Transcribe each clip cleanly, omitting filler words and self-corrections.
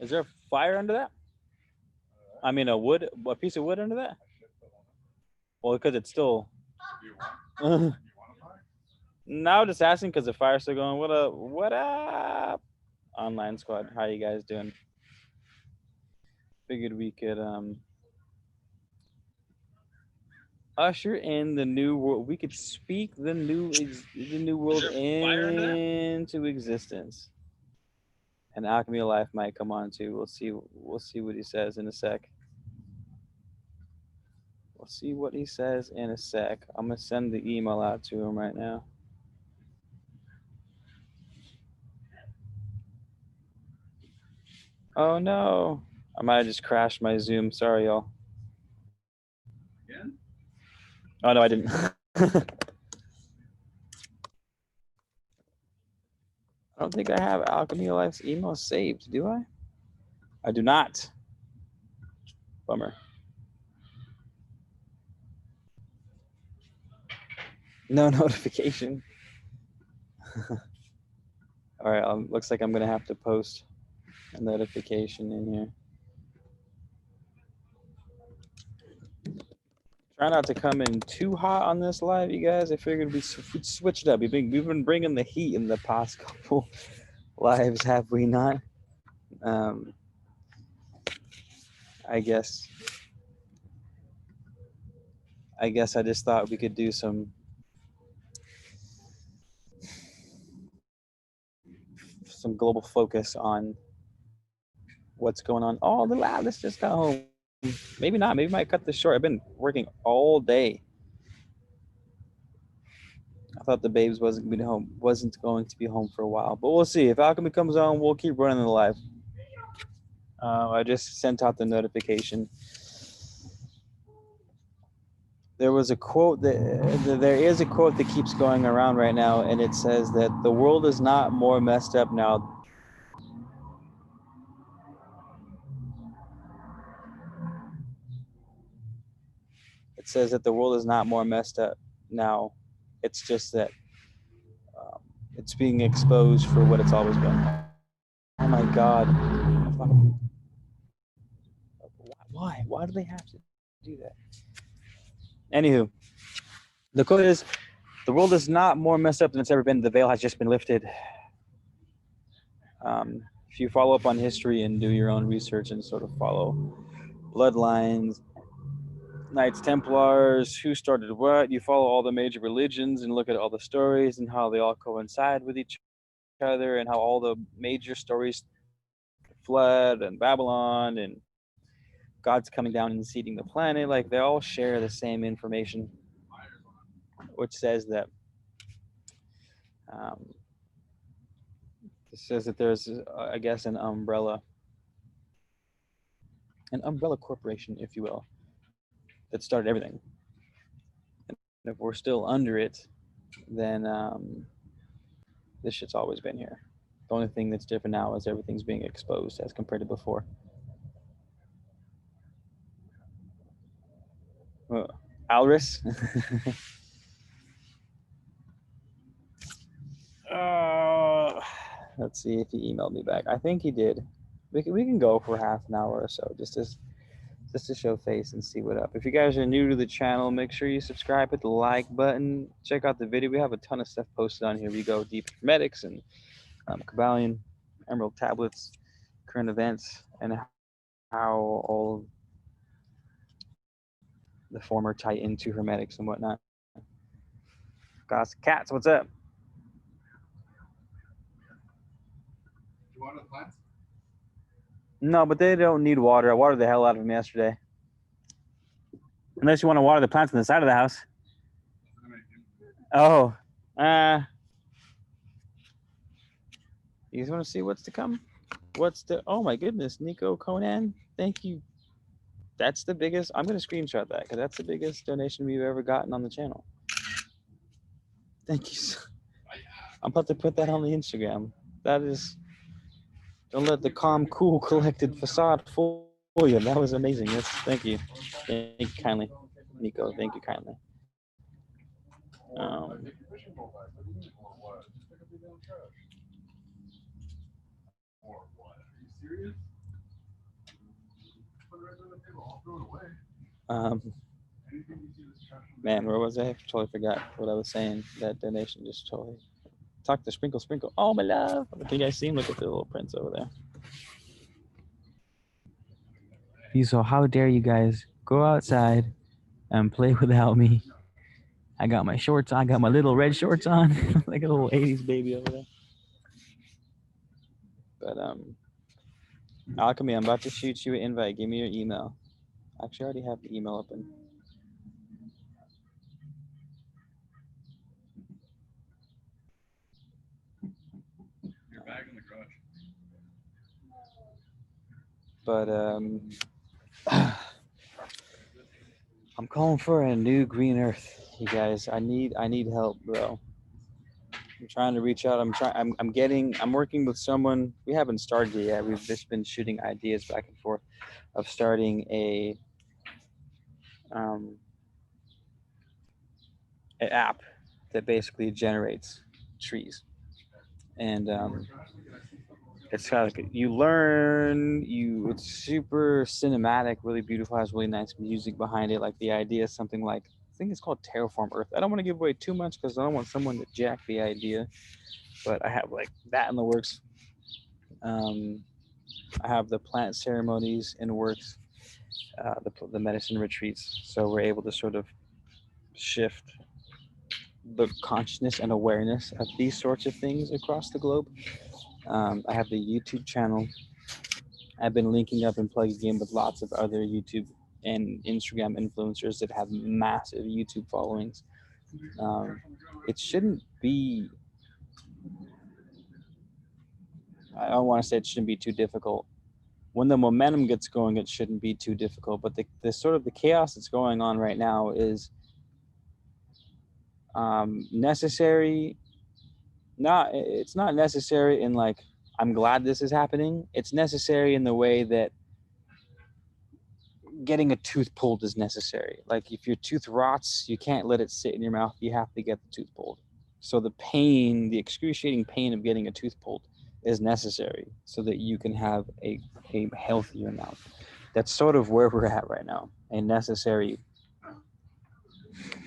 Is there a fire under that? I mean, a piece of wood under that? Well, because it's still. Now just asking because the fire's still going. What up? What up? Online squad. How you guys doing? Figured we could usher in the new world. We could speak the new world into existence. And Alchemy of Life might come on too. We'll see. We'll see what he says in a sec. We'll see what he says in a sec. I'm gonna send the email out to him right now. Oh no! I might have just crashed my Zoom. Sorry, y'all. Oh no, I didn't. I don't think I have Alchemy of Life's email saved, do I? I do not. Bummer. No notification. All right, looks like I'm gonna have to post a notification in here. Try not to come in too hot on this live, you guys. I figured we'd switch it up. We've been bringing the heat in the past couple lives, have we not? Um, I guess I just thought we could do some global focus on what's going on. Oh, little Alice just got home. Maybe not. Maybe might cut this short. I've been working all day. I thought the babes wasn't going to be home for a while, but we'll see. If Alchemy comes on, we'll keep running the live. I just sent out the notification. There was a quote there is a quote that keeps going around right now, and it says that the world is not more messed up now. It says that the world is not more messed up now. It's just that um, it's being exposed for what it's always been. Oh my God. Why? Why do they have to do that? Anywho, the quote is, the world is not more messed up than it's ever been. The veil has just been lifted. If you follow up on history and do your own research and sort of follow bloodlines, Knights Templars, who started what, you follow all the major religions and look at all the stories and how they all coincide with each other and how all the major stories, flood and Babylon and God's coming down and seeding the planet, like they all share the same information, which says that um, it says that there's, I guess, an umbrella corporation, if you will, that started everything. And if we're still under it, then this shit's always been here. The only thing that's different now is everything's being exposed as compared to before. Alris. uh, let's see if he emailed me back. I think he did. We can go for half an hour or so just to show face and see what up. If you guys are new to the channel, make sure you subscribe, hit the like button, check out the video. We have a ton of stuff posted on here. We go deep in Hermetics and Kabbalion, Emerald Tablets, current events, and how all the former tie into Hermetics and whatnot. Goss Cats, what's up? You water the plants? No, but they don't need water. I watered the hell out of them yesterday. Unless you want to water the plants on the side of the house. Oh. You guys want to see what's to come? What's the... Oh my goodness, Nico Conan. Thank you. That's the biggest... I'm going to screenshot that because that's the biggest donation we've ever gotten on the channel. Thank you. I'm about to put that on the Instagram. That is... Don't let the calm, cool, collected facade fool you. That was amazing. Yes, thank you. Thank you kindly. Nico, thank you kindly. throw it away. Um, man, where was I? Totally forgot what I was saying. That donation just totally. Talk to Sprinkle Sprinkle. Oh, my love. Can you guys see him? Look at the little prince over there. So how dare you guys go outside and play without me? I got my shorts on. I got my little red shorts on. Like a little 80s baby over there. But, Alchemy, I'm about to shoot you an invite. Give me your email. Actually, I already have the email open. Your bag in the garage. But I'm calling for a new green earth, you guys. I need help, bro. I'm trying to reach out. I'm working with someone. We haven't started yet. We've just been shooting ideas back and forth of starting an app that basically generates trees. And it's kind of like you learn, it's super cinematic, really beautiful, has really nice music behind it. Like the idea is something like, I think it's called Terraform Earth. I don't want to give away too much because I don't want someone to jack the idea, but I have like that in the works. I have the plant ceremonies in works, the medicine retreats. So we're able to sort of shift the consciousness and awareness of these sorts of things across the globe. I have the YouTube channel. I've been linking up and plugging in with lots of other YouTube and Instagram influencers that have massive YouTube followings. It shouldn't be, I don't want to say it shouldn't be too difficult. When the momentum gets going, it shouldn't be too difficult. But the sort of the chaos that's going on right now is necessary. It's not necessary in like, I'm glad this is happening. It's necessary in the way that getting a tooth pulled is necessary. Like if your tooth rots, you can't let it sit in your mouth. You have to get the tooth pulled. So the pain, the excruciating pain of getting a tooth pulled is necessary so that you can have a healthier mouth. That's sort of where we're at right now. A necessary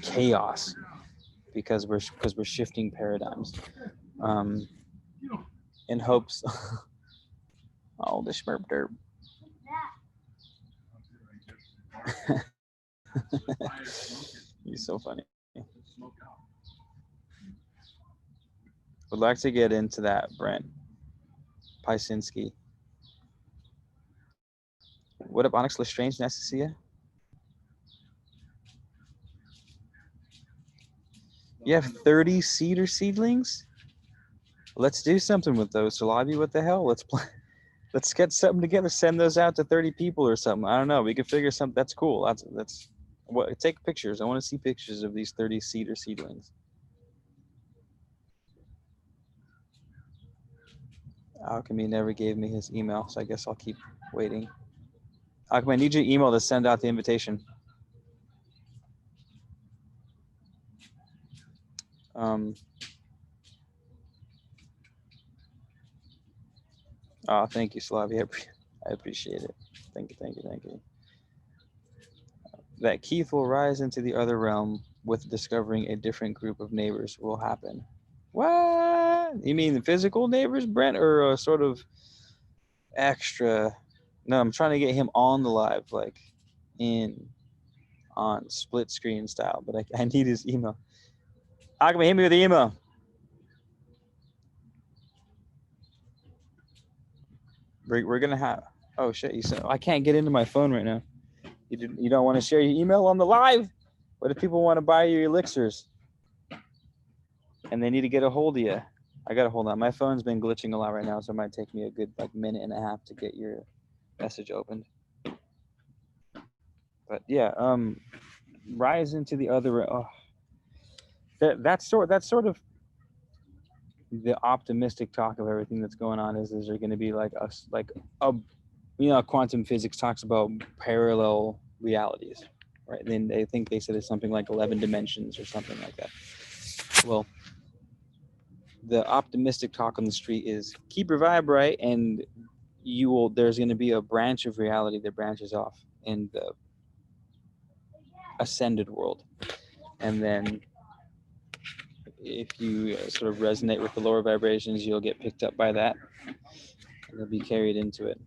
chaos because we're shifting paradigms. In hopes. Oh, the Schmerp derb. He's so funny. Would like to get into that, Brent Pysinski. What up, Onyx Lestrange? Nice to see you. You have 30 cedar seedlings? Let's do something with those. Salabi, what the hell? Let's get something together. Send those out to 30 people or something. I don't know. We can figure something. That's cool. That's what. Take pictures. I want to see pictures of these 30 cedar seedlings. Alchemy never gave me his email, so I guess I'll keep waiting. Alchemy, I need your email to send out the invitation. Oh, thank you, Slavi. I appreciate it. Thank you. That Keith will rise into the other realm with discovering a different group of neighbors will happen. What? You mean the physical neighbors, Brent, or a sort of extra? No, I'm trying to get him on the live, like on split screen style, but I need his email. Alchemy, hit me with the email. We're gonna have. Oh shit! You said I can't get into my phone right now. You don't want to share your email on the live? What if people want to buy your elixirs and they need to get a hold of you? I gotta hold on. My phone's been glitching a lot right now, so it might take me a good minute and a half to get your message opened. But yeah, rise into the other. Oh, that's sort of the optimistic talk of everything that's going on. Is there going to be quantum physics talks about parallel realities, right? Then they think they said it's something like 11 dimensions or something like that. Well, the optimistic talk on the street is keep your vibe right, and there's going to be a branch of reality that branches off, and ascended world. And then if you sort of resonate with the lower vibrations, you'll get picked up by that, and you'll be carried into it.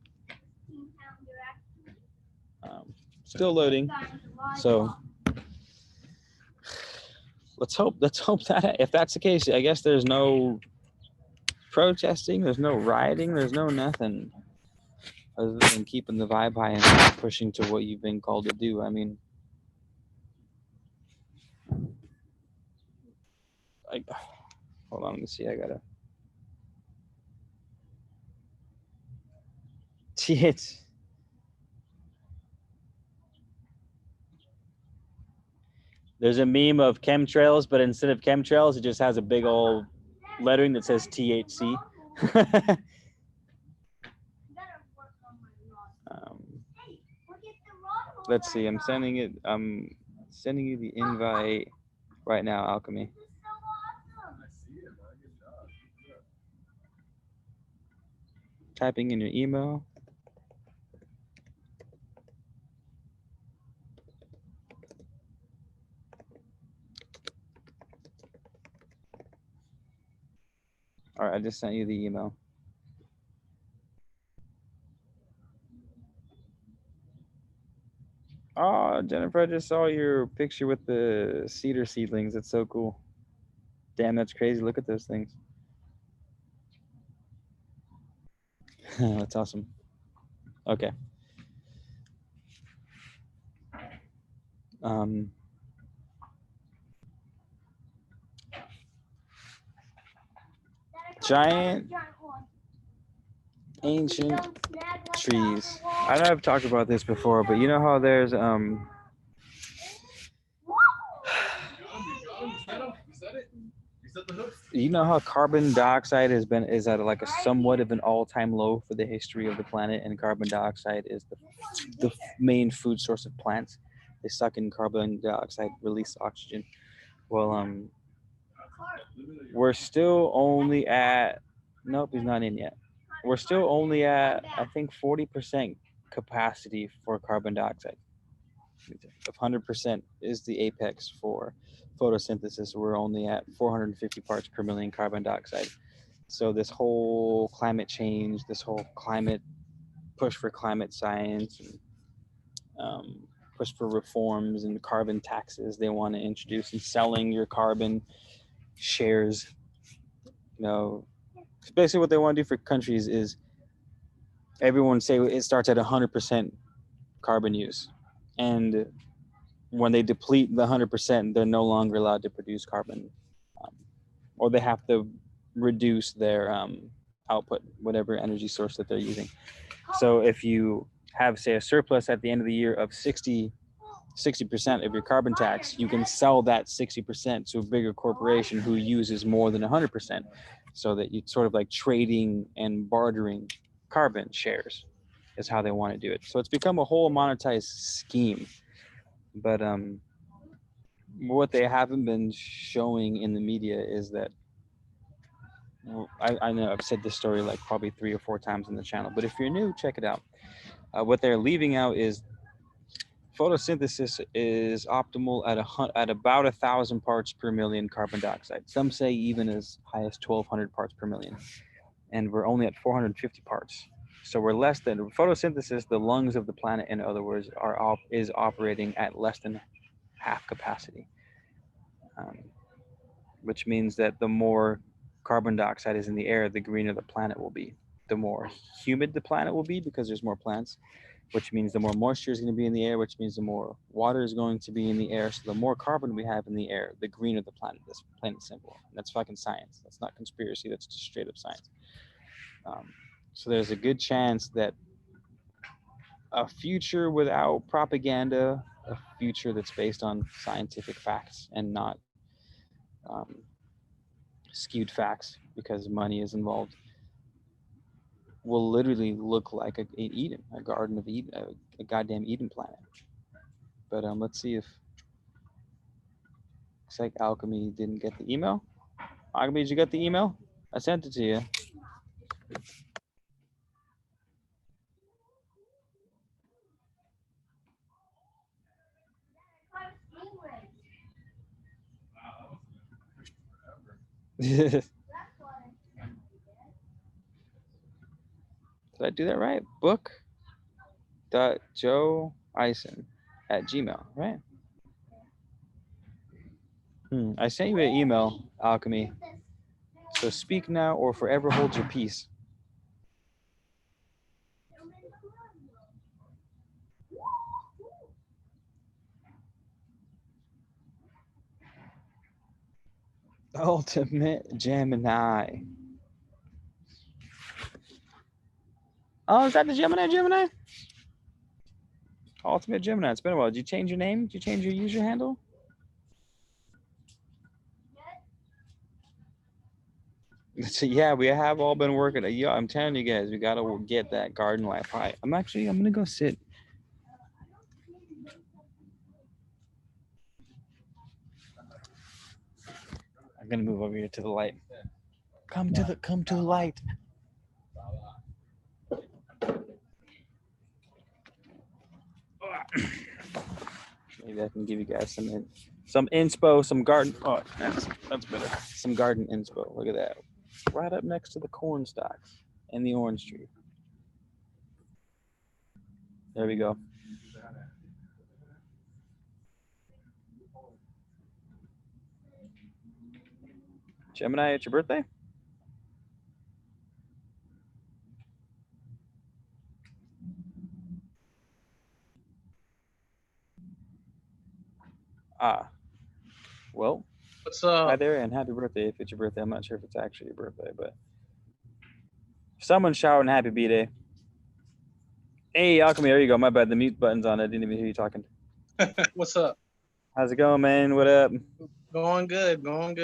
Still loading, so let's hope that if that's the case, I guess there's no protesting, there's no rioting, there's no nothing other than keeping the vibe high and pushing to what you've been called to do. I mean, hold on, let me see. I gotta. It's there's a meme of chemtrails, but instead of chemtrails, it just has a big old lettering that says THC. Let's see. I'm sending you the invite right now, Alchemy. Typing in your email. All right, I just sent you the email. Oh, Jennifer, I just saw your picture with the cedar seedlings. It's so cool. Damn, that's crazy. Look at those things. That's awesome. Okay. Giant ancient trees. I know I've talked about this before, but you know how there's you know how carbon dioxide is at like a somewhat of an all-time low for the history of the planet, and carbon dioxide is the main food source of plants. They suck in carbon dioxide, release oxygen. Well, we're still only at, nope, he's not in yet. We're still only at, I think, 40% capacity for carbon dioxide. If 100% is the apex for photosynthesis, we're only at 450 parts per million carbon dioxide. So this whole climate change, this whole climate push for climate science, and, push for reforms and carbon taxes they want to introduce, and selling your carbon shares. You know, basically what they want to do for countries is everyone say it starts at 100% carbon use, and when they deplete the 100%, they're no longer allowed to produce carbon, or they have to reduce their output, whatever energy source that they're using. So if you have, say, a surplus at the end of the year of 60% of your carbon tax, you can sell that 60% to a bigger corporation who uses more than 100%, so that you sort of like trading and bartering carbon shares is how they want to do it. So it's become a whole monetized scheme. But what they haven't been showing in the media is that, I know I've said this story like probably 3 or 4 times on the channel, but if you're new, check it out. What they're leaving out is photosynthesis is optimal at about 1,000 parts per million carbon dioxide. Some say even as high as 1,200 parts per million, and we're only at 450 parts. So we're less than photosynthesis. The lungs of the planet, in other words, is operating at less than half capacity, which means that the more carbon dioxide is in the air, the greener the planet will be. The more humid the planet will be because there's more plants, which means the more moisture is going to be in the air, which means the more water is going to be in the air. So the more carbon we have in the air, the greener the planet is. Plain and simple. And that's fucking science. That's not conspiracy. That's just straight up science. So there's a good chance that a future without propaganda, a future that's based on scientific facts and not skewed facts because money is involved, will literally look like an Eden, a garden of Eden, a goddamn Eden planet. But let's see if, looks like Alchemy didn't get the email. Alchemy, did you get the email? I sent it to you. Did I do that right? book.joeisen@gmail, right? I sent you an email, Alchemy. So speak now or forever hold your peace. Ultimate Gemini. Oh, is that the Gemini? Ultimate Gemini. It's been a while. Did you change your name? Did you change your user handle? So yeah, we have all been working. Yeah, I'm telling you guys, we gotta get that garden life high. I'm gonna go sit. I'm gonna move over here to the light. Come to the light. Maybe I can give you guys some inspo, some garden. Oh, that's better. Some garden inspo. Look at that. Right up next to the corn stalks and the orange tree. There we go. Gemini, it's your birthday? Ah, well, What's hi up? there and happy birthday if it's your birthday. I'm not sure if it's actually your birthday, but someone's shouting happy B-Day. Hey, Alchemy, there you go. My bad. The mute button's on. I didn't even hear you talking. What's up? How's it going, man? What up? Going good. Welcome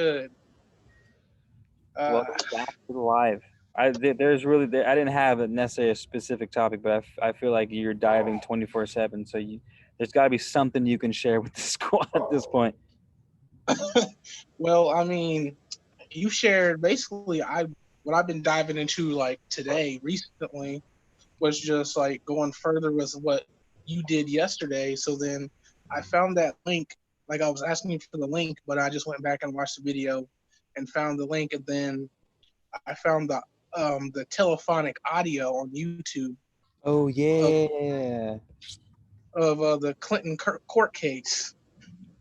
back to the live. I didn't have necessarily a specific topic, but I feel like you're diving 24/7. So there's got to be something you can share with the squad at this point. Well, I mean, you shared basically what I've been diving into like today recently was just like going further with what you did yesterday. So then I found that link. Like I was asking you for the link, but I just went back and watched the video and found the link, and then I found the telephonic audio on YouTube. Oh yeah. Of the Clinton court case.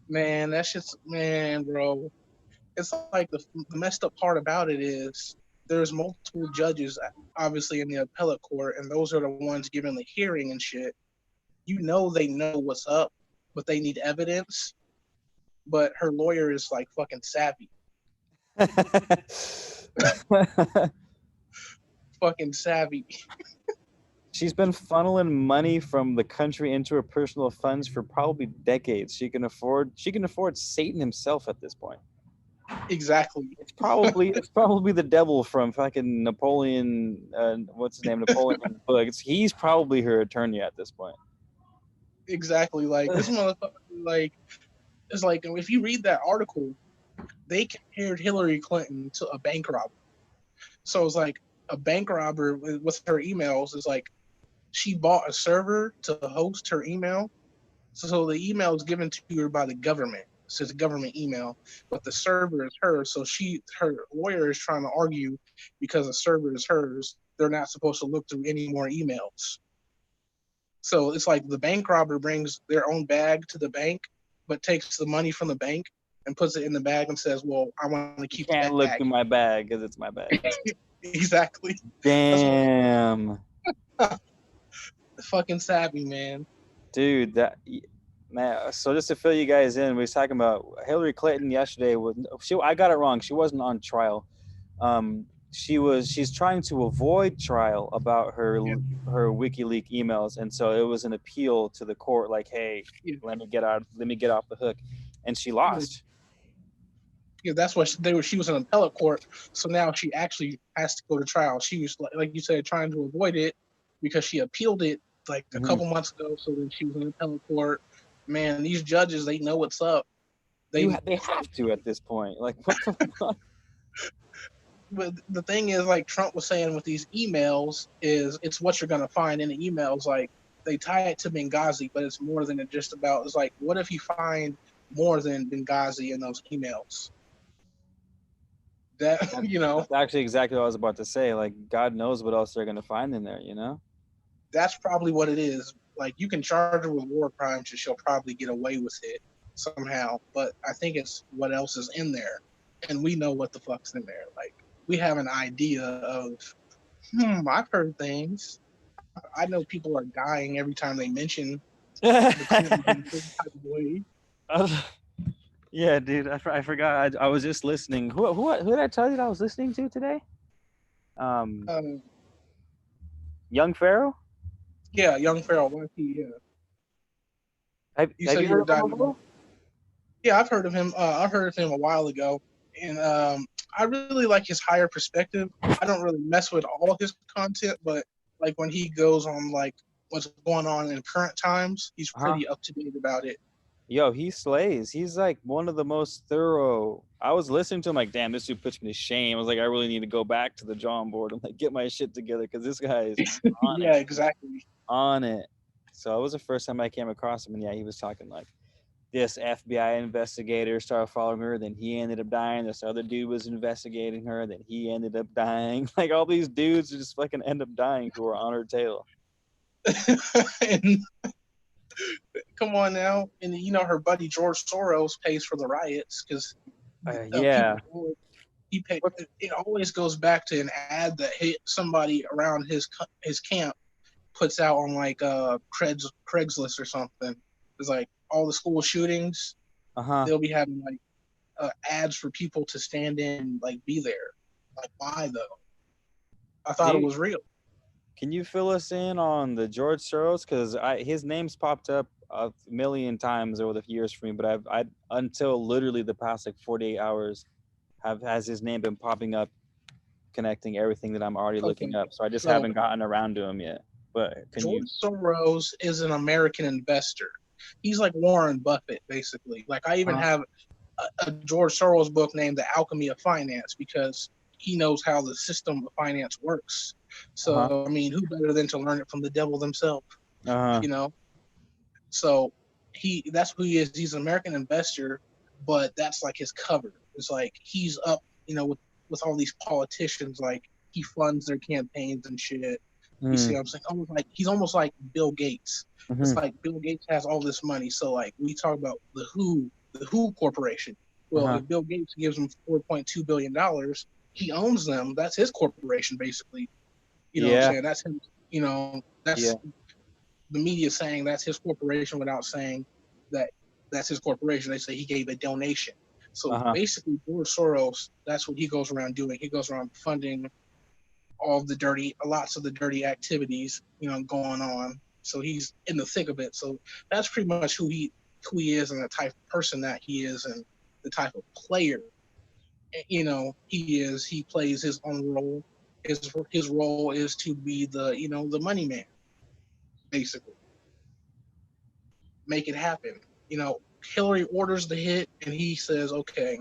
Man, that's just bro. It's like the messed up part about it is there's multiple judges, obviously in the appellate court, and those are the ones giving the hearing and shit. You know they know what's up, but they need evidence. But her lawyer is like fucking savvy. Fucking savvy. She's been funneling money from the country into her personal funds for probably decades. She can afford Satan himself at this point. Exactly. It's probably the devil from fucking Napoleon. What's his name? Napoleon Books. He's probably her attorney at this point. Exactly. Like this motherfucker. Like it's like if you read that article, they compared Hillary Clinton to a bank robber. So it's like a bank robber with her emails is like she bought a server to host her email. So the email is given to her by the government. So it's a government email, but the server is hers. So her lawyer is trying to argue because the server is hers, they're not supposed to look through any more emails. So it's like the bank robber brings their own bag to the bank, but takes the money from the bank and puts it in the bag and says, "Well, I want to keep that bag." Can't look through my bag because it's my bag. Exactly. Damn. Fucking savvy, man. Dude, man. So just to fill you guys in, we was talking about Hillary Clinton yesterday. I got it wrong. She wasn't on trial. She's trying to avoid trial about her WikiLeaks emails, and so it was an appeal to the court, like, hey, let me get off the hook, and she lost. Yeah, that's what she was in appellate court, so now she actually has to go to trial. She was like you said, trying to avoid it because she appealed it like a couple months ago. So then she was in appellate court. Man, these judges, they know what's up. They have to at this point. Like, what the fuck? But the thing is, like Trump was saying with these emails, is it's what you're gonna find in the emails. Like they tie it to Benghazi, but it's more than just about. It's like, what if you find more than Benghazi in those emails? That That's actually exactly what I was about to say. Like, God knows what else they're gonna find in there, you know? that's probably what it is. Like you can charge her with war crimes and she'll probably get away with it somehow. But I think it's what else is in there. And we know what the fuck's in there. Like we have an idea of, I've heard things. I know people are dying every time they mention the Clintons in a certain type of way. Yeah, dude, I forgot. I was just listening. Who did I tell you that I was listening to today? Um, Um, Young Pharaoh. yeah, Young Pharaoh, why he, yeah. You Have said you you heard were of him diving. before? Yeah, I've heard of him. I've heard of him a while ago, and I really like his higher perspective. I don't really mess with all his content, but like when he goes on like what's going on in current times, he's Uh-huh. pretty up to date about it. Yo, he slays. He's like one of the most thorough. I was listening to him like, damn, this dude puts me to shame. I was like, I really need to go back to the drawing board and like get my shit together because this guy is on Yeah, it, exactly. on it. So it was the first time I came across him, and yeah, he was talking like this FBI investigator started following her, then he ended up dying. This other dude was investigating her, then he ended up dying. Like all these dudes just fucking end up dying who are on her tail. And come on now, and her buddy George Soros pays for the riots because Yeah. people. He pay, What? it always goes back to an ad that somebody around his camp puts out on like Craigslist or something. It's like all the school shootings. Uh-huh. They'll be having like ads for people to stand in and like be there. Like why though? I thought it Dude, was real. can you fill us in on the George Soros? Because his name's popped up a million times over the years for me, but I until literally the past like 48 hours has his name been popping up, connecting everything that I'm already Okay, looking up. So I just so haven't gotten around to him yet. But can you? George Soros is an American investor. He's like Warren Buffett, basically. Like I even have a George Soros book named The Alchemy of Finance because he knows how the system of finance works. Uh-huh. So I mean, who better than to learn it from the devil himself? Uh-huh. You know. So that's who he is. He's an American investor, but that's like his cover. It's like he's up, with all these politicians. Like he funds their campaigns and shit. You see Mm. what I'm saying? Almost like he's almost like Bill Gates. It's Mm-hmm. like Bill Gates has all this money. So like we talk about the Who Corporation. Well, Uh-huh. if Bill Gates gives him $4.2 billion, he owns them. That's his corporation, basically. You know what I'm Yeah. saying? That's him. That's Yeah. the media saying that's his corporation without saying that that's his corporation. They say he gave a donation. So Uh-huh. basically, George Soros, that's what he goes around doing. He goes around funding lots of the dirty activities, going on. So he's in the thick of it. So that's pretty much who he is and the type of person that he is and the type of player, he is. He plays his own role. His role is to be the money man, basically. Make it happen. Hillary orders the hit and he says, okay,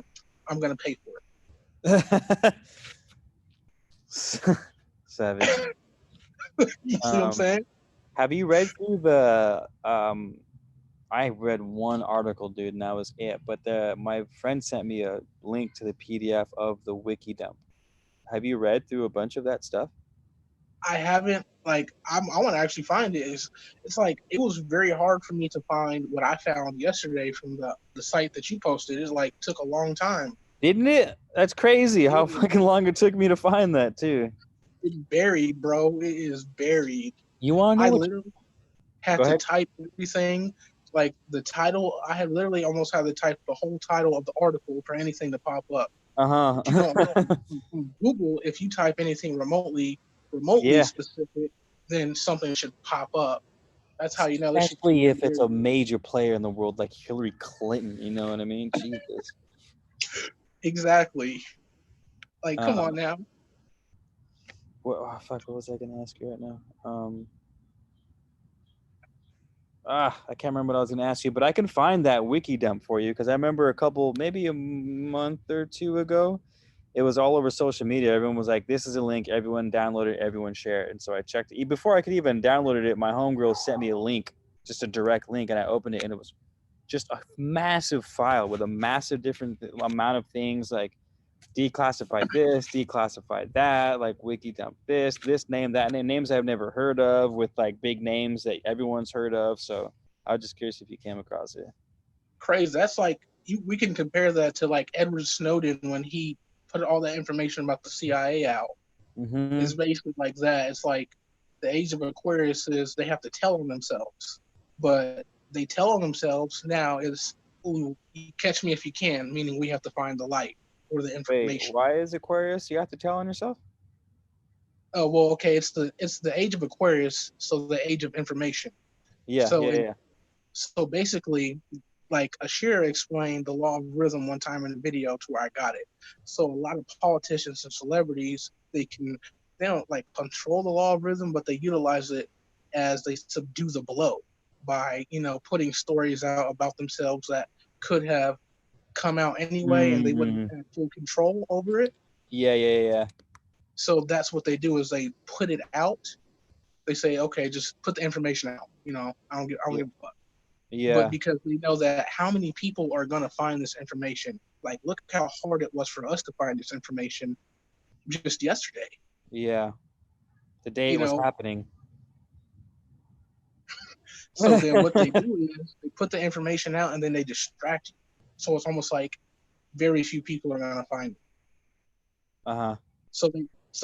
I'm going to pay for it. Savage. You see what I'm saying? Have you read through the I read one article, dude, and that was it. But my friend sent me a link to the PDF of the wiki dump. Have you read through a bunch of that stuff? I haven't, like, I want to actually find it. It's like, it was very hard for me to find what I found yesterday from the site that you posted. It like took a long time. Didn't it? That's crazy how fucking long it took me to find that too. It's buried, bro. It is buried. You want to I know what? literally had Go to ahead. type everything. Like the title, I had literally almost had to type the whole title of the article for anything to pop up. If you don't know, Uh-huh. from Google, if you type anything remotely Yeah. specific, then something should pop up. That's how you know this shit Especially if it's a major player in the world like Hillary Clinton, you know what I mean? Jesus. exactly. Like, come Um, on now. fuck, what was I gonna ask you right now? I can't remember what I was gonna ask you, but I can find that wiki dump for you because I remember maybe a month or two ago, it was all over social media. Everyone was like, "This is a link. Everyone download it. Everyone share it." And so I checked it. Before I could even download it. My homegirl sent me a link, just a direct link, and I opened it, and it was just a massive file with a massive different amount of things, like declassified this, declassified that, like wiki dump this name, that name, names I've never heard of with like big names that everyone's heard of. So I was just curious if you came across it. Crazy. That's like we can compare that to like Edward Snowden when he put all that information about the CIA out. Mm-hmm. It's basically like that. It's like the age of Aquarius is they have to tell on themselves, but they tell on themselves now is, ooh, you catch me if you can, meaning we have to find the light or the Wait, information. why is Aquarius? You have to tell on yourself? Oh well, okay, it's the age of Aquarius, so the age of information. Yeah, So yeah. so basically, like Ashira explained the law of rhythm one time in a video to where I got it. So a lot of politicians and celebrities, they don't like control the law of rhythm, but they utilize it as they subdue the blow by, putting stories out about themselves that could have come out anyway and they wouldn't have full control over it. Yeah. So that's what they do is they put it out. They say, okay, just put the information out. I don't give a fuck. Yeah. But because we know that how many people are going to find this information. Like, look how hard it was for us to find this information just yesterday. Yeah. The day it was happening. So then what they do is they put the information out and then they distract you. So it's almost like very few people are going to find it. Uh-huh. So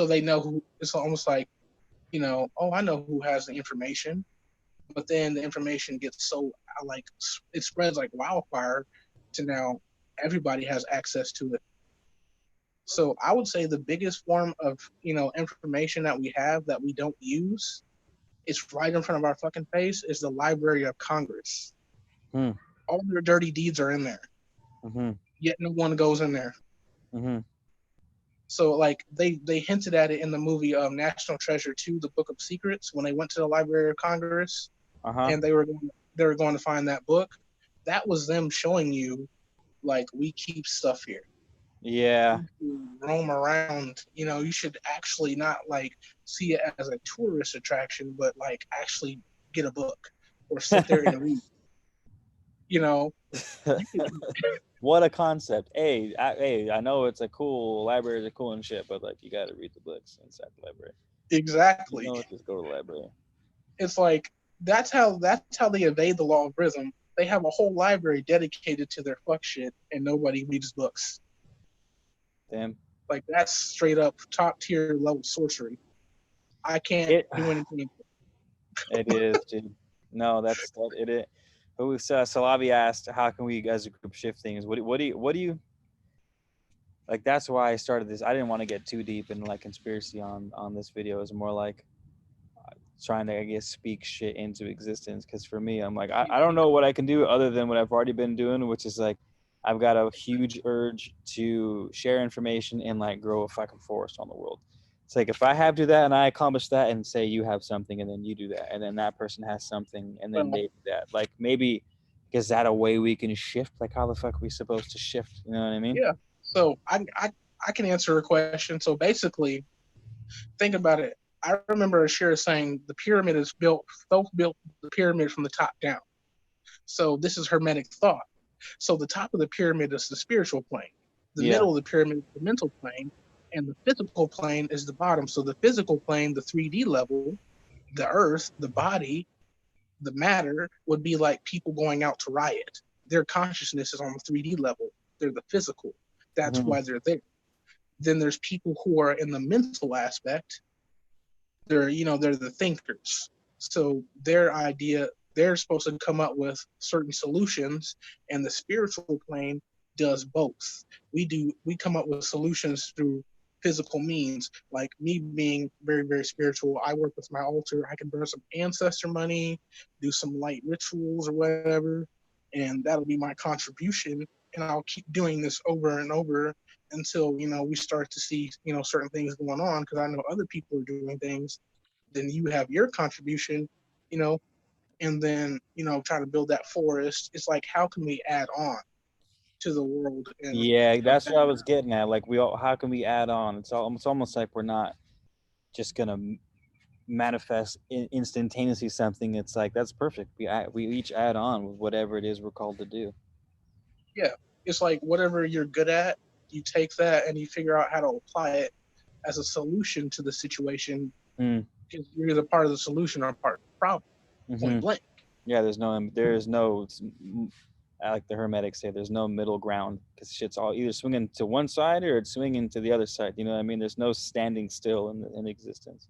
they know who. It's almost like, I know who has the information. But then the information gets so like it spreads like wildfire to now everybody has access to it. So I would say the biggest form of information that we have that we don't use, it's right in front of our fucking face, is the Library of Congress. All their dirty deeds are in there, yet no one goes in there. So like they hinted at it in the movie National Treasure 2, The Book of Secrets, when they went to the Library of Congress. And they were going to find that book. That was them showing you, like, we keep stuff here. Yeah. You roam around. You should actually not like see it as a tourist attraction, but like actually get a book or sit there and read. What a concept. Hey, I know it's a cool library, it's cool and shit, but like you got to read the books inside the library. Exactly. Just go to the library. It's like that's how they evade the law of rhythm. They have a whole library dedicated to their fuck shit, and nobody reads books. Damn. Like that's straight up top tier level sorcery. I can't do anything. It is, dude. No, it is. But Salavi asked, how can we as a group shift things? What do you like? That's why I started this. I didn't want to get too deep into like conspiracy on this video. It was more like trying to, I guess, speak shit into existence. Because for me, I'm like, I don't know what I can do other than what I've already been doing, which is like, I've got a huge urge to share information and like grow a fucking forest on the world. It's like if I have to do that and I accomplish that and say you have something and then you do that and then that person has something and then they do that. Like maybe is that a way we can shift? Like how the fuck are we supposed to shift? You know what I mean? Yeah. So I can answer a question. So basically, think about it. I remember Ashira saying the pyramid is built the pyramid from the top down. So this is Hermetic thought. So the top of the pyramid is the spiritual plane. The middle of the pyramid is the mental plane. And the physical plane is the bottom. So the physical plane, the 3D level, the earth, the body, the matter would be like people going out to riot. Their consciousness is on the 3D level. They're the physical. That's why they're there. Then there's people who are in the mental aspect. They're the thinkers. So their idea, they're supposed to come up with certain solutions, and the spiritual plane does both. We come up with solutions through physical means. Like me being very, very spiritual, I work with my altar. I can burn some ancestor money, do some light rituals or whatever, and that'll be my contribution. And I'll keep doing this over and over until we start to see certain things going on, because I know other people are doing things. Then you have your contribution, and then try to build that forest. It's like, how can we add on to the world? And that's what I was getting at. Like how can we add on? It's almost like we're not just gonna manifest instantaneously something. It's like that's perfect. We each add on with whatever it is we're called to do. Yeah, it's like whatever you're good at, you take that and you figure out how to apply it as a solution to the situation. Mm. You're either part of the solution or part of the problem. Point Mhm. blank. Yeah, there's no, like the Hermetics say, there's no middle ground because shit's all either swinging to one side or it's swinging to the other side. You know what I mean? There's no standing still in existence.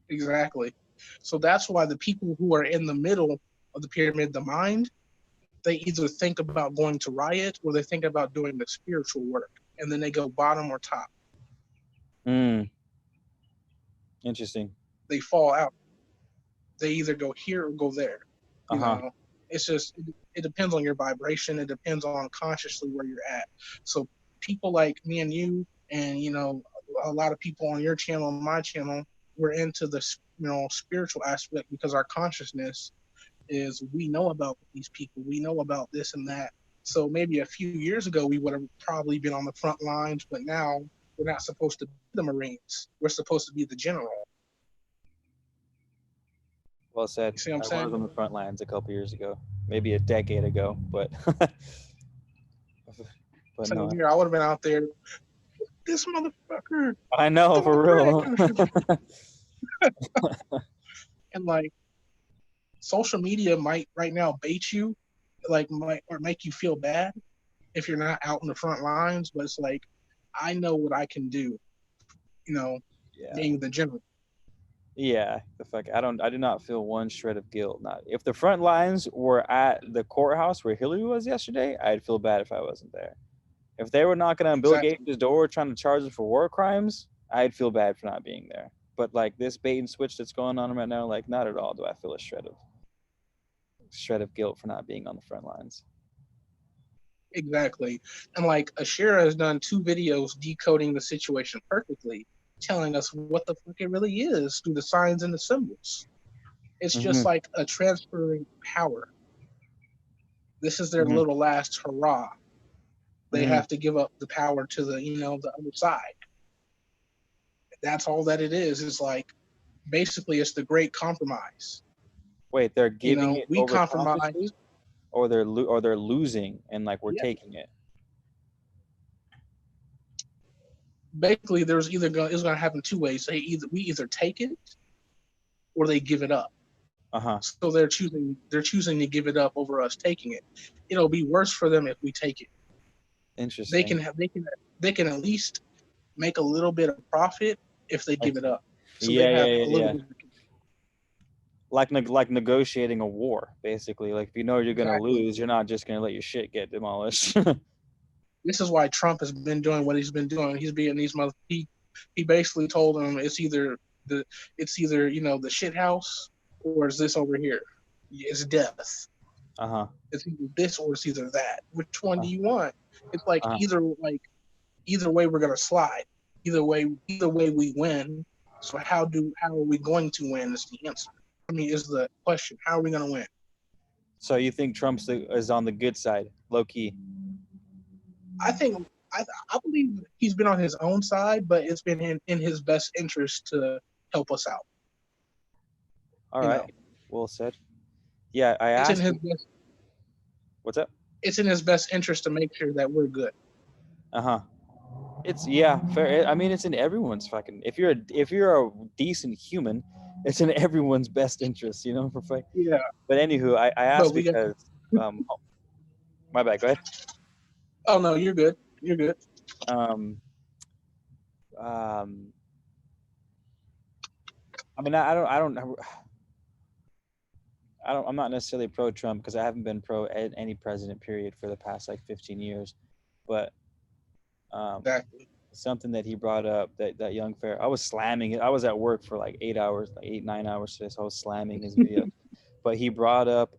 Exactly. So that's why the people who are in the middle of the pyramid, the mind, they either think about going to riot or they think about doing the spiritual work, and then they go bottom or top. Mm. Interesting. They fall out. They either go here or go there. You Uh-huh. know, it's just it depends on your vibration. It depends on consciously where you're at. So people like me and you, and a lot of people on your channel and my channel, we're into the spiritual aspect because our consciousness is we know about these people, we know about this and that. So maybe a few years ago we would have probably been on the front lines, but now we're not supposed to be the Marines. We're supposed to be the general. Well said. You see what I'm I saying? was on the front lines a couple years ago, maybe a decade ago, but but Same no, here. I would have been out there. This motherfucker. I know for real. And like social media might right now bait you, might or make you feel bad if you're not out in the front lines. But it's like I know what I can do. Yeah. Being the general. Yeah, the fuck. I do not feel one shred of guilt. Not if the front lines were at the courthouse where Hillary was yesterday, I'd feel bad if I wasn't there. If they were knocking on Bill Exactly. Gates' door trying to charge him for war crimes, I'd feel bad for not being there. But like this bait and switch that's going on right now, like not at all do I feel a shred of guilt for not being on the front lines. Exactly. And like Ashira has done 2 videos decoding the situation perfectly, telling us what the fuck it really is through the signs and the symbols. It's just like a transferring power. This is their little last hurrah. They have to give up the power to the other side. That's all that it is. It's like basically it's the great compromise. Wait, they're giving it We over compromise. consciously, or they're losing and like we're taking it. Basically, it's going to happen 2 ways. We either take it or they give it up. So they're choosing to give it up over us taking it. It'll be worse for them if we take it. Interesting. They can at least make a little bit of profit if they give it up. So yeah, they have yeah, a little yeah. bit. Like negotiating a war, basically. Like if you know you're gonna Exactly. lose, you're not just gonna let your shit get demolished. This is why Trump has been doing what he's been doing. He's being these mother. He basically told them it's either the shit house or it's this over here. It's death. It's either this or it's either that. Which one do you want? It's like either way we're gonna slide. Either way we win. So how are we going to win is the answer. I mean, is the question. How are we gonna win? So you think Trump is on the good side, low key? I believe he's been on his own side, but it's been in his best interest to help us out. All right. Well said. Yeah, I asked. What's up? It's in his best interest to make sure that we're good. It's fair. I mean, it's in everyone's fucking. If you're a decent human, it's in everyone's best interest, for fuck. Yeah. But anywho, I asked because my bad. Go ahead. Oh no, you're good. You're good. I mean, I'm not necessarily pro Trump because I haven't been pro any president period for the past like 15 years, but exactly. Something that he brought up that young fair, I was slamming it. I was at work for like 8 hours, like 8-9 hours today, so I was slamming his video. But he brought up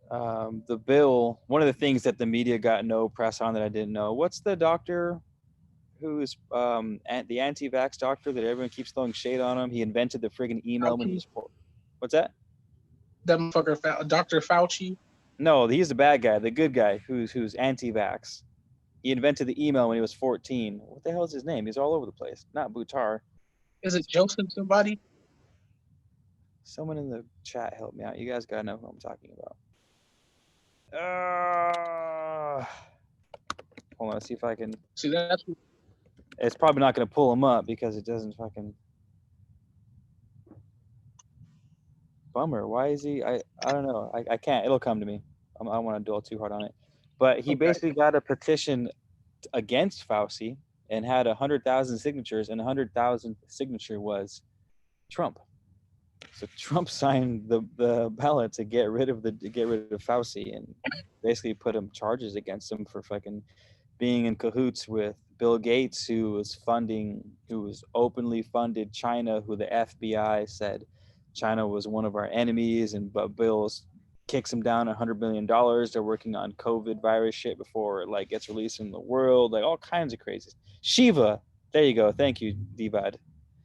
the bill. One of the things that the media got no press on that I didn't know. What's the doctor who's the anti-vax doctor that everyone keeps throwing shade on him? He invented the friggin' email when he was poor. What's that? That motherfucker, Dr. Fauci? No, he's the bad guy. The good guy who's anti-vax. He invented the email when he was 14. What the hell is his name? He's all over the place. Not Buttar. Is it Joseph somebody? Someone in the chat help me out. You guys gotta know who I'm talking about. Hold on, let's see if I can. See, that's It's probably not going to pull him up because it doesn't fucking. Bummer. Why is he? I don't know. I can't. It'll come to me. I don't want to dwell too hard on it. But he Okay. basically got a petition against Fauci and had 100,000 signatures, and 100,000 signature was Trump. So Trump signed the ballot to get rid of Fauci and basically put him charges against him for fucking being in cahoots with Bill Gates, who was openly funded China, who the FBI said China was one of our enemies, but Bill kicks him down $100 million. They're working on COVID virus shit before it like gets released in the world, like all kinds of crazy. Shiva, there you go. Thank you, Divad.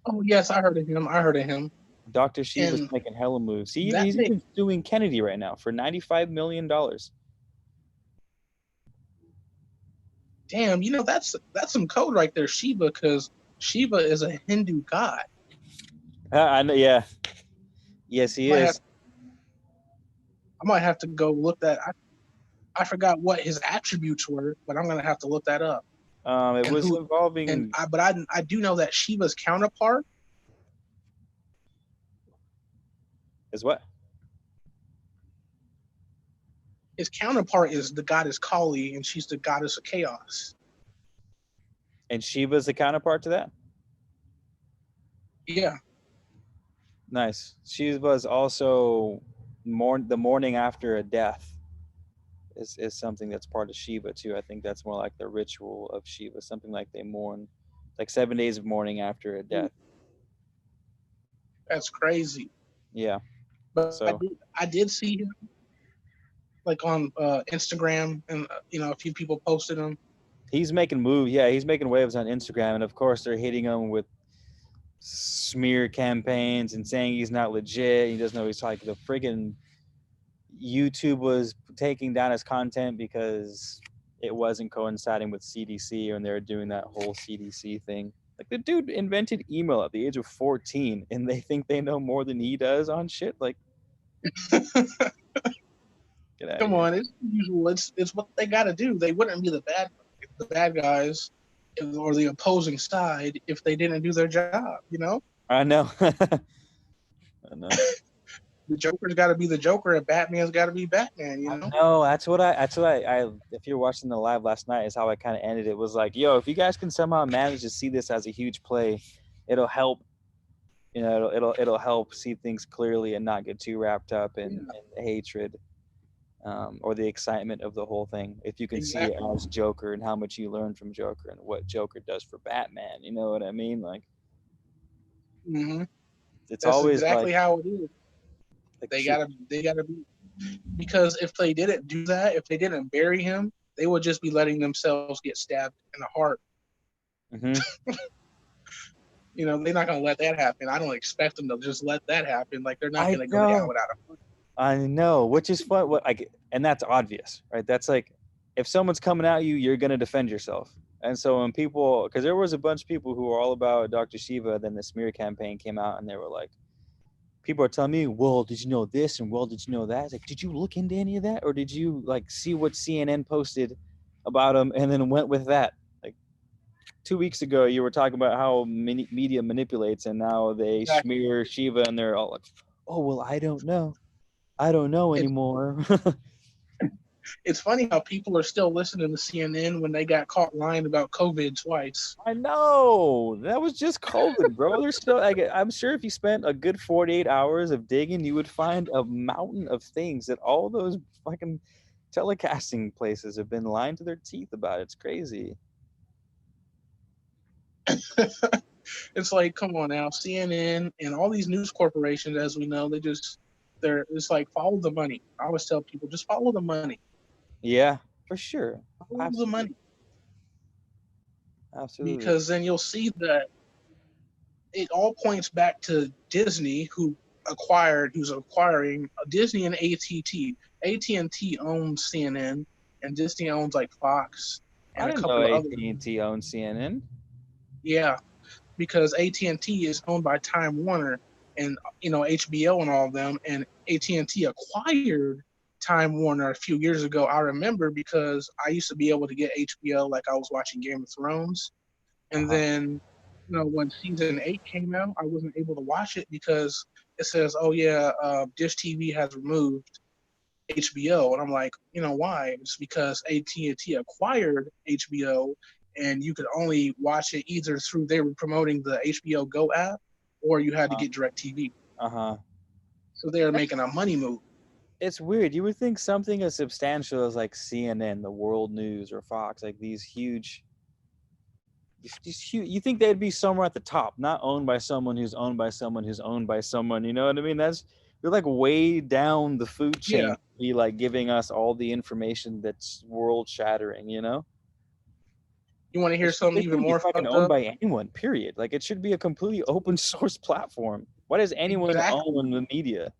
Oh yes, I heard of him. Dr. Shiva's And making hella moves. He's that even suing Kennedy right now for $95 million. Damn, that's some code right there, Shiva, because Shiva is a Hindu god. I know, yeah. Yes, he is. I might have to go look that. I forgot what his attributes were, but I'm gonna have to look that up. It was involving. But I do know that Shiva's counterpart Is what? His counterpart is the goddess Kali, and she's the goddess of chaos. And Shiva's the counterpart to that? Yeah. Nice. Shiva's also the morning after a death is something that's part of Shiva too. I think that's more like the ritual of Shiva, something like they mourn, like 7 days of mourning after a death. That's crazy. Yeah. But So I did see him like on Instagram, and a few people posted him. he's making moves. Yeah, he's making waves on Instagram, and of course they're hitting him with smear campaigns and saying he's not legit. He doesn't know he's like the friggin' YouTube was taking down his content because it wasn't coinciding with CDC, and they're doing that whole CDC thing. Like the dude invented email at the age of 14, and they think they know more than he does on shit. Like, Come on, it's usual. It's what they got to do. They wouldn't be the bad guys or the opposing side if they didn't do their job. I know. I know. The Joker's got to be the Joker, and Batman's got to be Batman. No, that's what I. If you're watching the live last night, is how I kind of ended it. Was like, yo, if you guys can somehow manage to see this as a huge play, it'll help. It'll help see things clearly and not get too wrapped up in hatred, or the excitement of the whole thing. If you can see it as Joker and how much you learn from Joker and what Joker does for Batman, you know what I mean? Like, it's That's always exactly like, how it is. They gotta be, because if they didn't do that, if they didn't bury him, they would just be letting themselves get stabbed in the heart. They're not gonna let that happen. I don't expect them to just let that happen. Like, they're not gonna go down without a fight. I know, which is fun. And that's obvious, right? That's like, if someone's coming at you, you're gonna defend yourself. And so when people, because there was a bunch of people who were all about Dr. Shiva, then the smear campaign came out, and they were like, people are telling me, well, did you know this? And well, did you know that? It's like, did you look into any of that? Or did you like see what CNN posted about him and then went with that? Like 2 weeks ago, you were talking about how media manipulates, and now they smear Shiva, and they're all like, oh, well, I don't know. I don't know anymore. It's funny how people are still listening to CNN when they got caught lying about COVID twice. I know. That was just COVID, bro. There's still, I'm sure if you spent a good 48 hours of digging, you would find a mountain of things that all those fucking telecasting places have been lying to their teeth about. It's crazy. It's like, come on now, CNN and all these news corporations, as we know, it's like, follow the money. I always tell people, just follow the money. Yeah, for sure. Follow the money. Absolutely. Because then you'll see that it all points back to Disney, who's acquiring Disney and AT&T. AT&T owns CNN, and Disney owns like Fox and I didn't know AT&T owns CNN. Yeah, because AT&T is owned by Time Warner and HBO and all of them, and AT&T acquired Time Warner a few years ago. I remember because I used to be able to get HBO like I was watching Game of Thrones. And Uh-huh. then, when season 8 came out, I wasn't able to watch it because it says, oh, yeah, Dish TV has removed HBO. And I'm like, why? It's because AT&T acquired HBO and you could only watch it either through they were promoting the HBO Go app or you had to Uh-huh. get DirecTV. Uh-huh. So they were making a money move. It's weird. You would think something as substantial as like CNN, the World News, or Fox, like these huge, you think they'd be somewhere at the top, not owned by someone who's owned by someone who's owned by someone. You know what I mean? They're like way down the food chain, Yeah. to be like giving us all the information that's world shattering. You know, You want to hear something they even shouldn't be more fucking fucked owned up? by anyone. Period. Like it should be a completely open source platform. Why does anyone Exactly. own the media?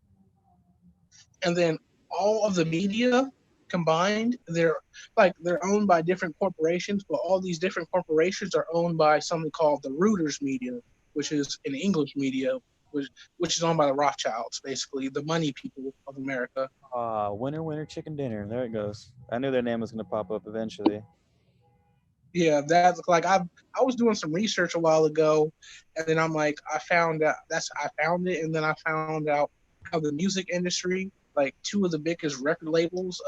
And then all of the media combined, they're owned by different corporations, but all these different corporations are owned by something called the Reuters media, which is an English media, which is owned by the Rothschilds, basically the money people of America. Winner, winner, chicken dinner. There it goes. I knew their name was gonna pop up eventually. Yeah, that's like I was doing some research a while ago, and then I'm like, I found it, and then I found out how the music industry, like two of the biggest record labels,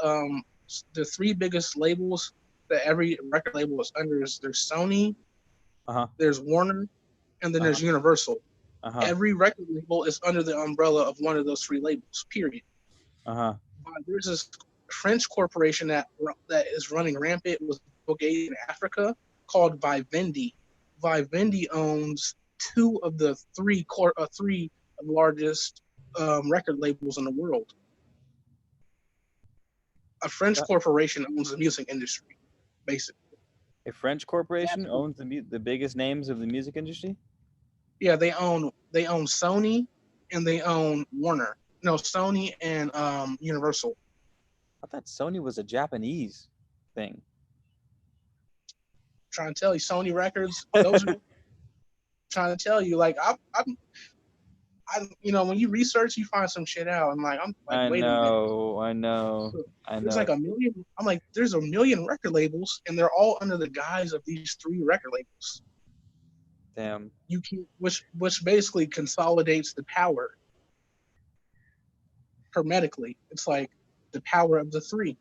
the three biggest labels that every record label is under is there's Sony, Uh-huh. there's Warner, and then Uh-huh. there's Universal. Uh-huh. Every record label is under the umbrella of one of those three labels. Period. Uh-huh. There's this French corporation that is running rampant with Bill Gates in Africa called Vivendi. Vivendi owns two of the three largest record labels in the world. A French corporation owns the music industry, basically. A French corporation owns the biggest names of the music industry? Yeah, they own Sony and they own Warner. No, Sony and Universal. I thought Sony was a Japanese thing. I'm trying to tell you, Sony records. Those are trying to tell you. Like when you research, you find some shit out. I'm like, wait a minute. I know. There's like a million. I'm like, there's a million record labels, and they're all under the guise of these three record labels. Damn. You can, which basically consolidates the power hermetically. It's like the power of the three.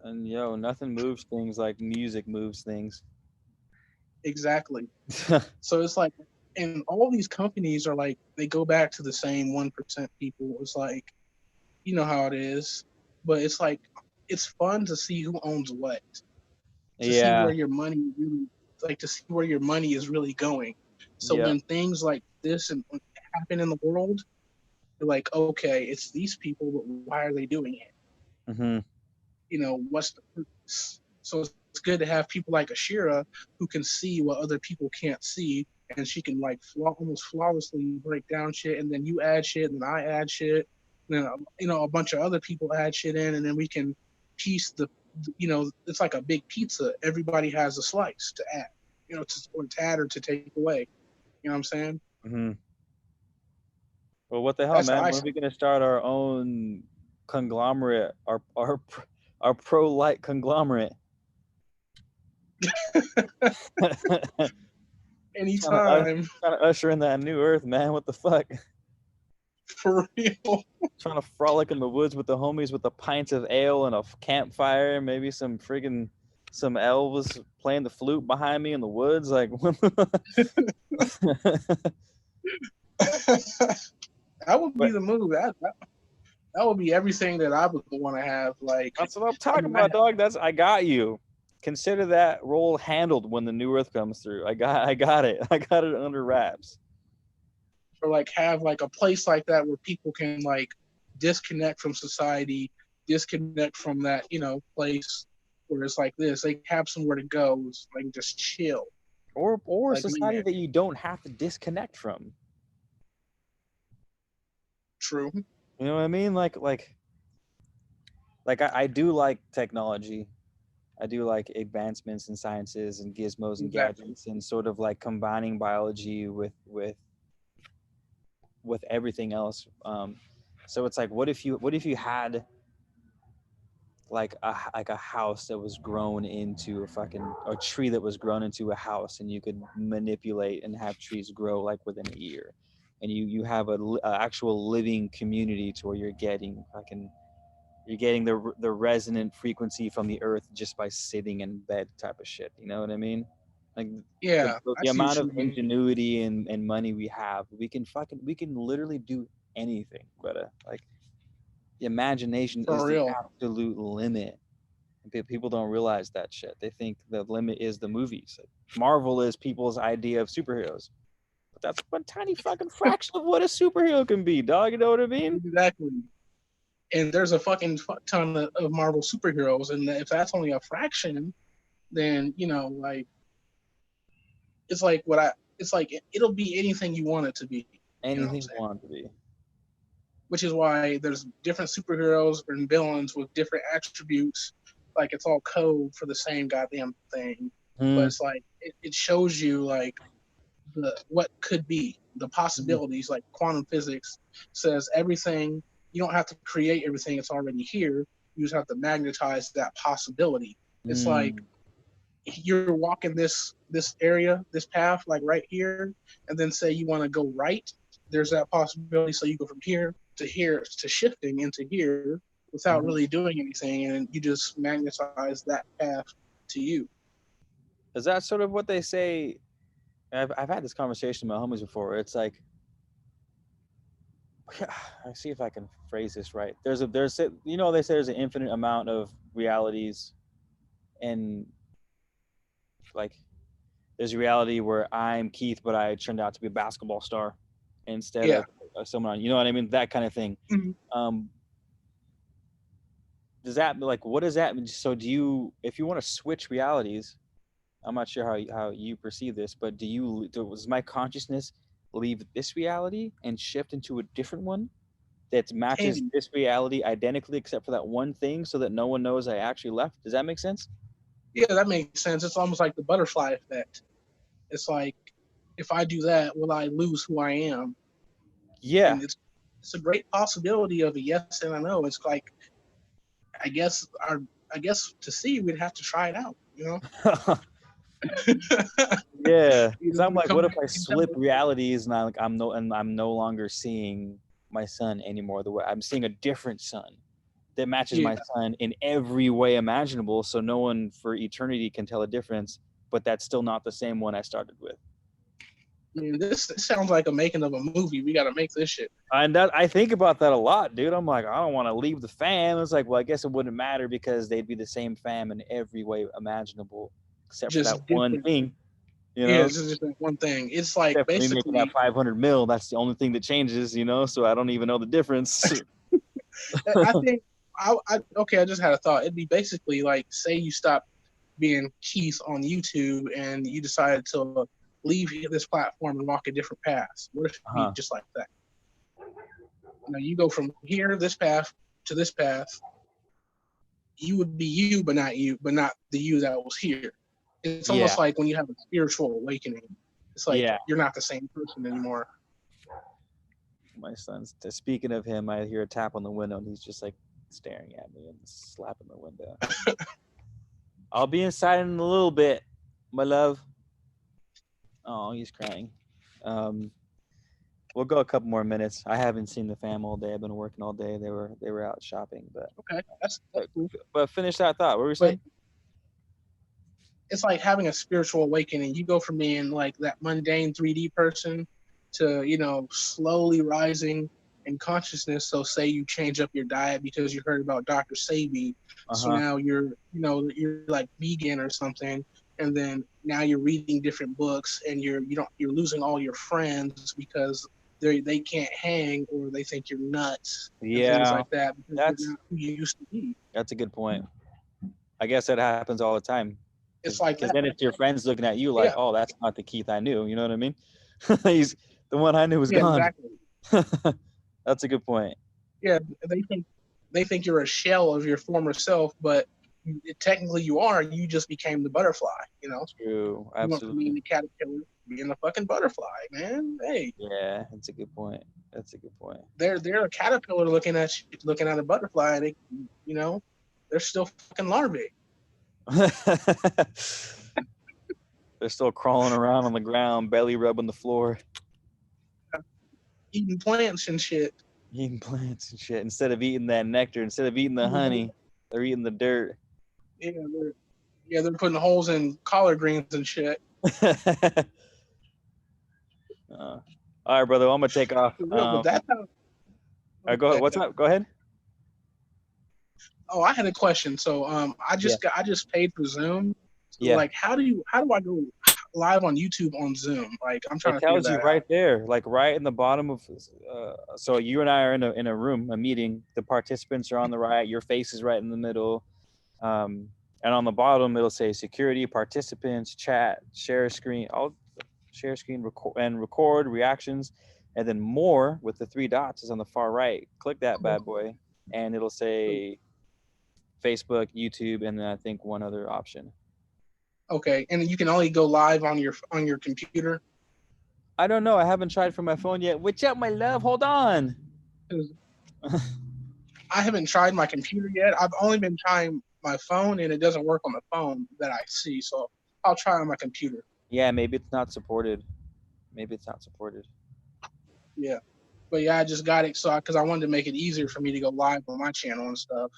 And nothing moves things like music moves things. Exactly. So it's like, and all these companies are like, they go back to the same 1% people. It's like, you know how it is, but it's like, it's fun to see who owns what, to see Yeah. where your money really, like to see where your money is really going. So Yeah. when things like this and happen in the world, you're like, okay, it's these people, but why are they doing it? Mm-hmm. What's the purpose? So it's good to have people like Ashira who can see what other people can't see, and she can like almost flawlessly break down shit, and then you add shit, and then I add shit, and then a bunch of other people add shit in, and then we can piece it's like a big pizza. Everybody has a slice to add, or to add or to take away. You know what I'm saying? Mm-hmm. Well, what the hell, That's how man? I When are we gonna start our own conglomerate, our pro-light conglomerate? anytime. Trying to usher in that new earth, man. What the fuck? For real. Trying to frolic in the woods with the homies with the pints of ale and a campfire, maybe some elves playing the flute behind me in the woods. Like, That would be the move. That would be everything that I would want to have. Like, that's what I'm talking about, dog. I got you. Consider that role handled when the new earth comes through. I got it. I got it under wraps. or like have like a place like that where people can like disconnect from society, disconnect from that place where it's like this. They have somewhere to go, like just chill. Or a Like, society man. that you don't have to disconnect from. True. You know what I mean? Like I do like technology. I do like advancements in sciences and gizmos and Exactly. gadgets and sort of like combining biology with everything else. So it's like, what if you had like a house that was grown into a tree that was grown into a house, and you could manipulate and have trees grow like within a year, and you have a actual living community to where you're getting the resonant frequency from the earth just by sitting in bed type of shit. You know what I mean? Like Yeah, I the see amount what of you mean. ingenuity and money we have, we can literally do anything, brother. Like the imagination is For the real. absolute limit. People don't realize that shit. They think the limit is the movies. Like, Marvel is people's idea of superheroes, but that's one tiny fucking fraction of what a superhero can be, dog. You know what I mean? Exactly. And there's a fucking fuck ton of Marvel superheroes, and if that's only a fraction, then like it's like it's like it'll be anything you want it to be. You know what I'm Anything you saying? want to be. Which is why there's different superheroes and villains with different attributes. Like it's all code for the same goddamn thing, but Mm. it's like it shows you like the what could be the possibilities. Like quantum physics says everything. You don't have to create everything; it's already here. You just have to magnetize that possibility. It's like Mm. you're walking this area, this path, like right here, and then say you want to go right. There's that possibility. So you go from here to shifting into here without Mhm. really doing anything, and you just magnetize that path to you. Is that sort of what they say? I've had this conversation with my homies before. It's like, I see if I can phrase this right. They say there's an infinite amount of realities, and like there's a reality where I'm Keith, but I turned out to be a basketball star instead Yeah. of someone. You know what I mean? That kind of thing. Mhm. Um, does that like what does that mean? So do you, if you want to switch realities, I'm not sure how you perceive this, but does my consciousness leave this reality and shift into a different one that matches Can this reality identically except for that one thing so that no one knows I actually left? Does that make sense? Yeah, that makes sense. It's almost like the butterfly effect. It's like if I do that, will I lose who I am? Yeah. And it's a great possibility of a yes and a no. It's like I guess our I guess to see we'd have to try it out. Yeah. Because Either I'm we like, come what if back I and tell slip us, realities and I'm no longer seeing my son anymore the way I'm seeing a different son that matches yeah, my son in every way imaginable, so no one for eternity can tell a difference, but that's still not the same one I started with. I mean, this sounds like a making of a movie. We got to make this shit. And that I think about that a lot, dude. I'm like, I don't want to leave the fam. It's like, well, I guess it wouldn't matter because they'd be the same fam in every way imaginable, except for that Just one different. thing, you Yeah, know. it's just like one thing. It's like Except for me making that basically, 500 mil, that's the only thing that changes, you know. So I don't even know the difference. I think okay. I just had a thought. It'd be basically like, say you stop being Keith on YouTube and you decided to leave this platform and walk a different path. What if it be Huh? just like that? You go from here, this path, to this path. You would be you, but not the you that was here. It's almost Yeah, like when you have a spiritual awakening. It's like yeah. you're not the same person anymore. My son's. Speaking of him, I hear a tap on the window, and he's just like staring at me and slapping the window. I'll be inside in a little bit, my love. Oh, he's crying. Um, we'll go a couple more minutes. I haven't seen the fam all day. I've been working all day. They were out shopping, Okay, that's but, cool. but finish that thought. What were you But saying? it's like having a spiritual awakening. You go from being like that mundane 3D person to slowly rising in consciousness. So say you change up your diet because you heard about Dr. Sebi, Uh so huh. now you're like vegan or something, and then now you're reading different books, and you're losing all your friends because they can't hang, or they think you're nuts and things Yeah, like that because you're that's not who you used to be. that's a good point. I guess that happens all the time It's like because that. then it's your friends looking at you like, Yeah, oh, that's not the Keith I knew. You know what I mean? He's the one I knew was yeah, gone. exactly. That's a good point. Yeah, they think you're a shell of your former self, but technically you are. You just became the butterfly. True. You went from being Absolutely. the caterpillar to being a fucking butterfly, man. Hey, Yeah, that's a good point. That's a good point. they're a caterpillar looking at you, looking at a butterfly, and you know they're still fucking larvae. They're still crawling around on the ground, belly rubbing the floor, Eating plants and shit. eating plants and shit. Instead of eating that nectar, instead of eating the honey, they're eating the dirt. They're putting holes in collard greens and shit. All right, brother. I'm gonna take off. For real, but that's how. All right, go ahead. What's up? Go ahead. Oh, I had a question. So I just paid for Zoom. So, Yeah. like, how do I go live on YouTube on Zoom? Like, I'm trying It to figure tells you that right out. there, like right in the bottom of. So you and I are in a room, a meeting. The participants are on the right. Your face is right in the middle. And on the bottom, it'll say security, participants, chat, share screen, all share screen, record reactions, and then more with the 3 dots is on the far right. Click that bad boy, and it'll say Facebook, YouTube, and then I think one other option. Okay, and you can only go live on your computer. I don't know. I haven't tried for my phone yet. What's up, my love? Hold on. I haven't tried my computer yet. I've only been trying my phone, and it doesn't work on the phone that I see. So I'll try on my computer. Yeah, maybe it's not supported. Yeah, but yeah, I just got it because I wanted to make it easier for me to go live on my channel and stuff.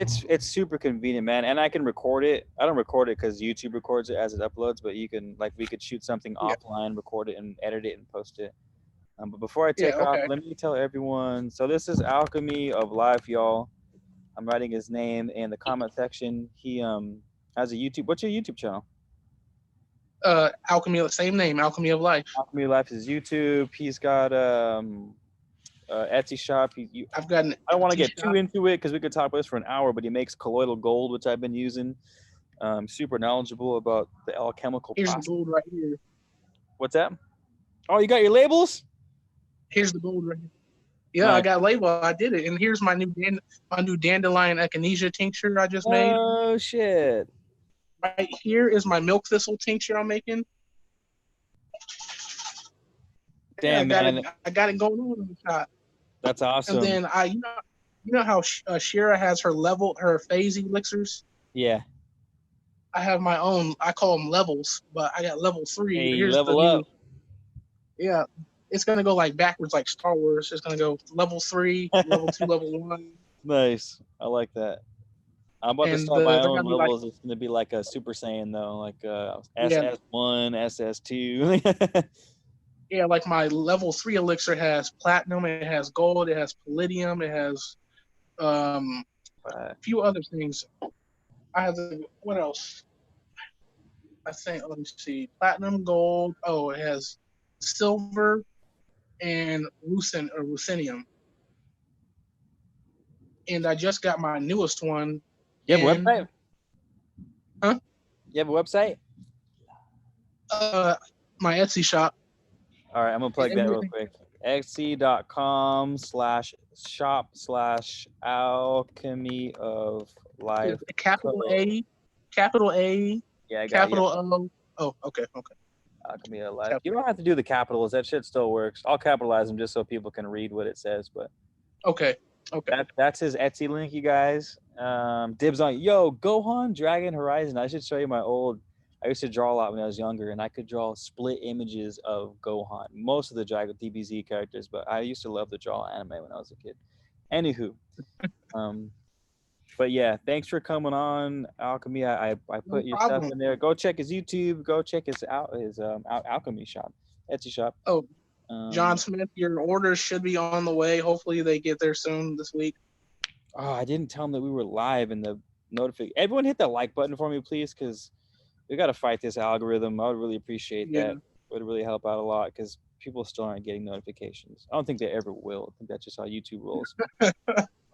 It's super convenient, man, and I can record it. I don't record it because YouTube records it as it uploads, but you can we could shoot something offline, record it, and edit it and post it. But before I take off, let me tell everyone. So this is Alchemy of Life, y'all. I'm writing his name in the comment section. He has a YouTube. What's your YouTube channel? Alchemy, same name, Alchemy of Life. Alchemy of Life is YouTube. He's got Etsy shop. I've got an I don't want to get Etsy too into it because we could talk about this for an hour, but he makes colloidal gold, which I've been using. Super knowledgeable about the alchemical Here's process. the gold right here. What's that? Oh, you got your labels? Here's the gold right here. Yeah, Nice. I got a label. I did it. And here's my new dandelion echinacea tincture I just made. Oh, shit. Right here is my milk thistle tincture I'm making. Damn, man. I got it going on in the shop. That's awesome. And then you know how Shira has her phase elixirs? Yeah. I have my own. I call them levels, but I got level 3. Hey, Here's level the new, up. Yeah, it's gonna go like backwards, like Star Wars. It's gonna go level 3, level 2, level 1. Nice. I like that. I'm about to start my own levels. It's gonna be like a Super Saiyan though, like SS1, SS2. Yeah, like my level 3 elixir has platinum, it has gold, it has palladium, it has a few other things. I have what else? I think, let me see, platinum, gold. Oh, it has silver and ruthenium. And I just got my newest one. You have a website? Huh? You have a website? My Etsy shop. All right, I'm gonna plug that real quick. Etsy.com/shop/alchemy of life. Capital A. Yeah, I got capital O. Oh, okay. Alchemy of life. You don't have to do the capitals. That shit still works. I'll capitalize them just so people can read what it says. But okay. That's his Etsy link, you guys. Dibs on yo Gohan Dragon Horizon. I should show you my old. I used to draw a lot when I was younger, and I could draw split images of Gohan, most of the Dragon DBZ characters, but I used to love to draw anime when I was a kid. Anywho, but yeah, thanks for coming on, Alchemy. I put your stuff in there. Go check his YouTube. Go check his Alchemy shop, Etsy shop. Oh, John Smith, your orders should be on the way. Hopefully they get there soon this week. Oh, I didn't tell them that we were live in the notification. Everyone hit the like button for me, please, because we got to fight this algorithm. I would really appreciate that. It would really help out a lot because people still aren't getting notifications. I don't think they ever will. I think that's just how YouTube rolls.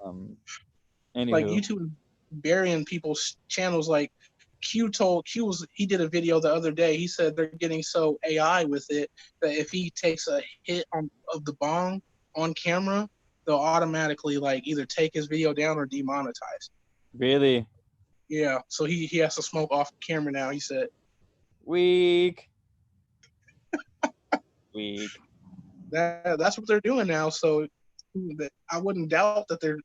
Anywho. Like YouTube is burying people's channels. Like he did a video the other day. He said they're getting so AI with it that if he takes a hit of the bong on camera, they'll automatically like either take his video down or demonetize. Really? Yeah, so he has to smoke off camera now, he said. Weak. That's what they're doing now. So that I wouldn't doubt that they're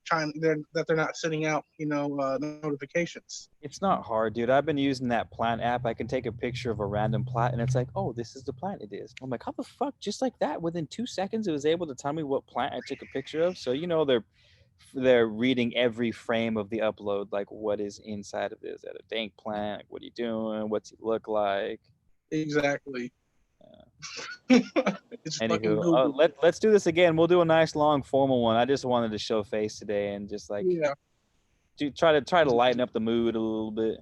not sending out, notifications. It's not hard, dude. I've been using that plant app. I can take a picture of a random plant and it's like, oh, this is the plant it is. I'm like, how the fuck? Just like that, within 2 seconds, it was able to tell me what plant I took a picture of. So they're reading every frame of the upload, like what is inside of this. Is that a dank plant? Like, what are you doing? What's it look like? Exactly. It's fucking Anywho, Google. let's do this again. We'll do a nice long formal one. I just wanted to show face today and just like Yeah, try to lighten up the mood a little bit.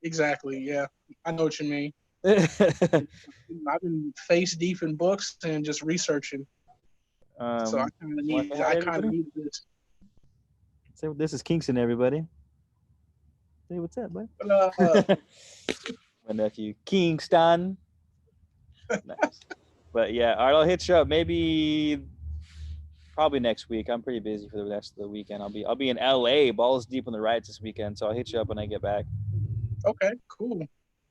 exactly. Yeah, I know what you mean. I've been face deep in books and just researching, so I kind of need. hi, I kind of everybody. need this. So this is Kingston, everybody. Say what's up, bud. But, My nephew Kingston. Nice. But yeah, all right, I'll hit you up maybe probably next week. I'm pretty busy for the rest of the weekend. I'll be in LA, balls deep on the rides this weekend, so I'll hit you up when I get back. okay, cool.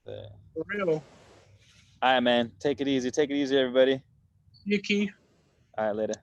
But, For real. all right, man. Take it easy. Take it easy, everybody. Yuki. All right, later.